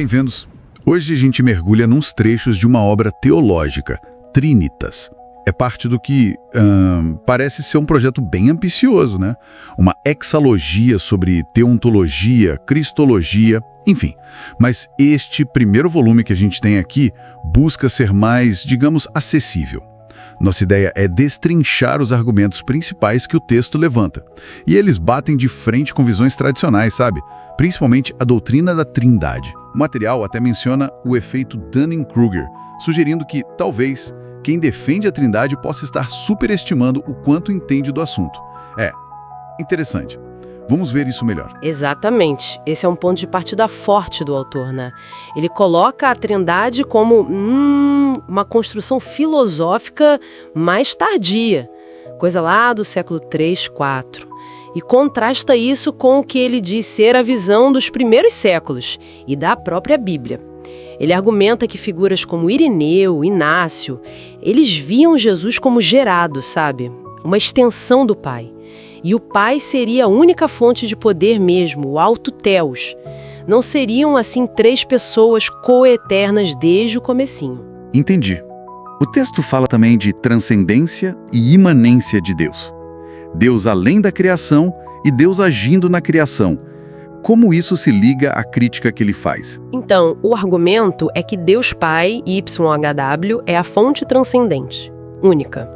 Bem-vindos. Hoje a gente mergulha nos trechos de uma obra teológica, Trinitas. É parte do que parece ser um projeto bem ambicioso, né? Uma exalogia sobre teontologia, cristologia, enfim. Mas este primeiro volume que a gente tem aqui busca ser mais, digamos, acessível. Nossa ideia é destrinchar os argumentos principais que o texto levanta. E eles batem de frente com visões tradicionais, sabe? Principalmente a doutrina da Trindade. O material até menciona o efeito Dunning-Kruger, sugerindo que, talvez, quem defende a Trindade possa estar superestimando o quanto entende do assunto. É interessante. Vamos ver isso melhor. Exatamente. Esse é um ponto de partida forte do autor, né? Ele coloca a Trindade como uma construção filosófica mais tardia, coisa lá do século 3, 4. E contrasta isso com o que ele diz ser a visão dos primeiros séculos e da própria Bíblia. Ele argumenta que figuras como Irineu, Inácio, eles viam Jesus como gerado, sabe? Uma extensão do Pai. E o Pai seria a única fonte de poder mesmo, o Alto Theos. Não seriam, assim, três pessoas coeternas desde o comecinho. Entendi. O texto fala também de transcendência e imanência de Deus. Deus além da criação e Deus agindo na criação. Como isso se liga à crítica que ele faz? Então, o argumento é que Deus Pai, YHW, é a fonte transcendente, única.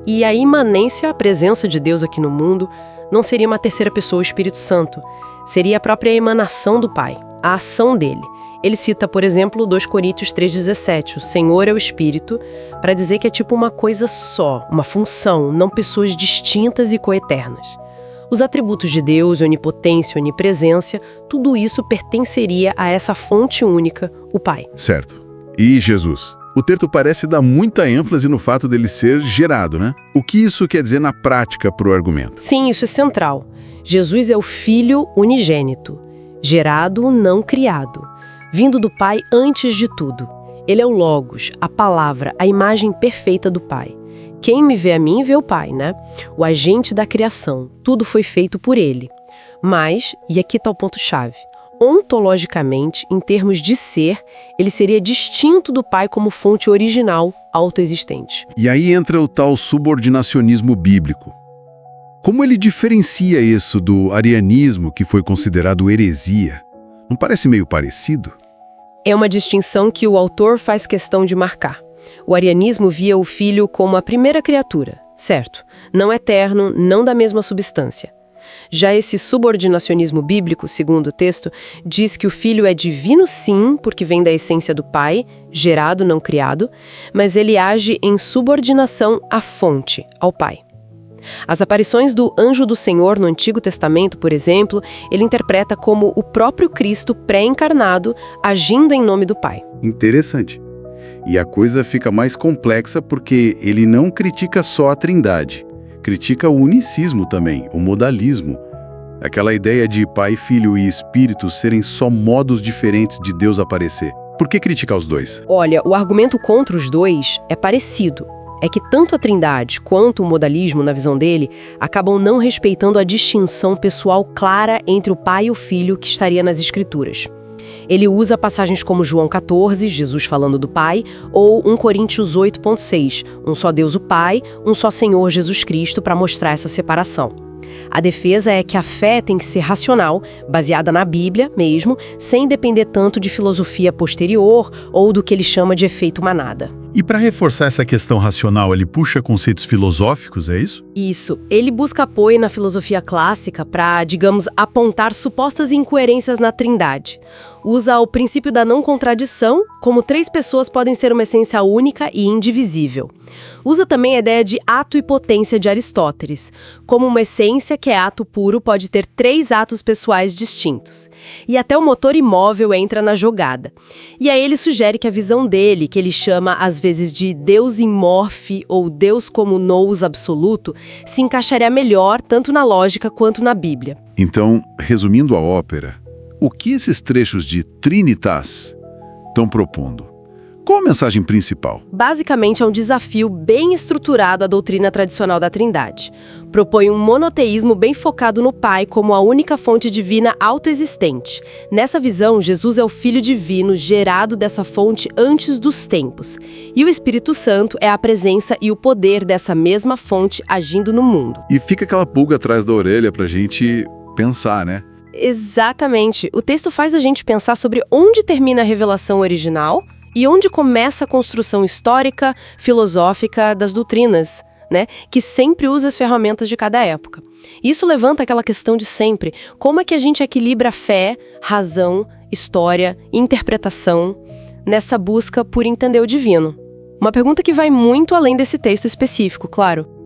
E a imanência, a presença de Deus aqui no mundo, não seria uma terceira pessoa, o Espírito Santo. Seria a própria emanação do Pai, a ação dele. Ele cita, por exemplo, 2 Coríntios 3,17, o Senhor é o Espírito, para dizer que é tipo uma coisa só, uma função, não pessoas distintas e coeternas. Os atributos de Deus, onipotência, onipresença, tudo isso pertenceria a essa fonte única, o Pai. Certo. E Jesus? O texto parece dar muita ênfase no fato dele ser gerado, né? O que isso quer dizer na prática para o argumento? Sim, isso é central. Jesus é o Filho unigênito, gerado, não criado, vindo do Pai antes de tudo. Ele é o Logos, a palavra, a imagem perfeita do Pai. Quem me vê a mim, vê o Pai, né? O agente da criação, tudo foi feito por ele. Mas, e aqui está o ponto-chave, ontologicamente, em termos de ser, ele seria distinto do Pai como fonte original, autoexistente. E aí entra o tal subordinacionismo bíblico. Como ele diferencia isso do arianismo, que foi considerado heresia? Não parece meio parecido? É uma distinção que o autor faz questão de marcar. O arianismo via o Filho como a primeira criatura, certo? Não eterno, não da mesma substância. Já esse subordinacionismo bíblico, segundo o texto, diz que o Filho é divino sim, porque vem da essência do Pai, gerado, não criado, mas ele age em subordinação à fonte, ao Pai. As aparições do anjo do Senhor no Antigo Testamento, por exemplo, ele interpreta como o próprio Cristo pré-encarnado agindo em nome do Pai. Interessante. E a coisa fica mais complexa porque ele não critica só a Trindade. Critica o unicismo também, o modalismo. Aquela ideia de Pai, Filho e Espírito serem só modos diferentes de Deus aparecer. Por que criticar os dois? Olha, o argumento contra os dois é parecido. É que tanto a Trindade quanto o modalismo, na visão dele, acabam não respeitando a distinção pessoal clara entre o Pai e o Filho que estaria nas Escrituras. Ele usa passagens como João 14, Jesus falando do Pai, ou 1 Coríntios 8,6, um só Deus o Pai, um só Senhor Jesus Cristo, para mostrar essa separação. A defesa é que a fé tem que ser racional, baseada na Bíblia mesmo, sem depender tanto de filosofia posterior ou do que ele chama de efeito manada. E para reforçar essa questão racional, ele puxa conceitos filosóficos, é isso? Isso. Ele busca apoio na filosofia clássica para, digamos, apontar supostas incoerências na Trindade. Usa o princípio da não contradição, como três pessoas podem ser uma essência única e indivisível. Usa também a ideia de ato e potência de Aristóteles, como uma essência que é ato puro pode ter três atos pessoais distintos. E até o motor imóvel entra na jogada. E aí ele sugere que a visão dele, que ele chama às vezes de Deus in morphe ou Deus como nous absoluto, se encaixaria melhor tanto na lógica quanto na Bíblia. Então, resumindo a ópera, o que esses trechos de Trinitas estão propondo? Qual a mensagem principal? Basicamente, é um desafio bem estruturado à doutrina tradicional da Trindade. Propõe um monoteísmo bem focado no Pai como a única fonte divina autoexistente. Nessa visão, Jesus é o Filho divino gerado dessa fonte antes dos tempos. E o Espírito Santo é a presença e o poder dessa mesma fonte agindo no mundo. E fica aquela pulga atrás da orelha pra gente pensar, né? Exatamente. O texto faz a gente pensar sobre onde termina a revelação original e onde começa a construção histórica, filosófica das doutrinas, né? Que sempre usa as ferramentas de cada época. Isso levanta aquela questão de sempre: como é que a gente equilibra fé, razão, história e interpretação nessa busca por entender o divino? Uma pergunta que vai muito além desse texto específico, claro.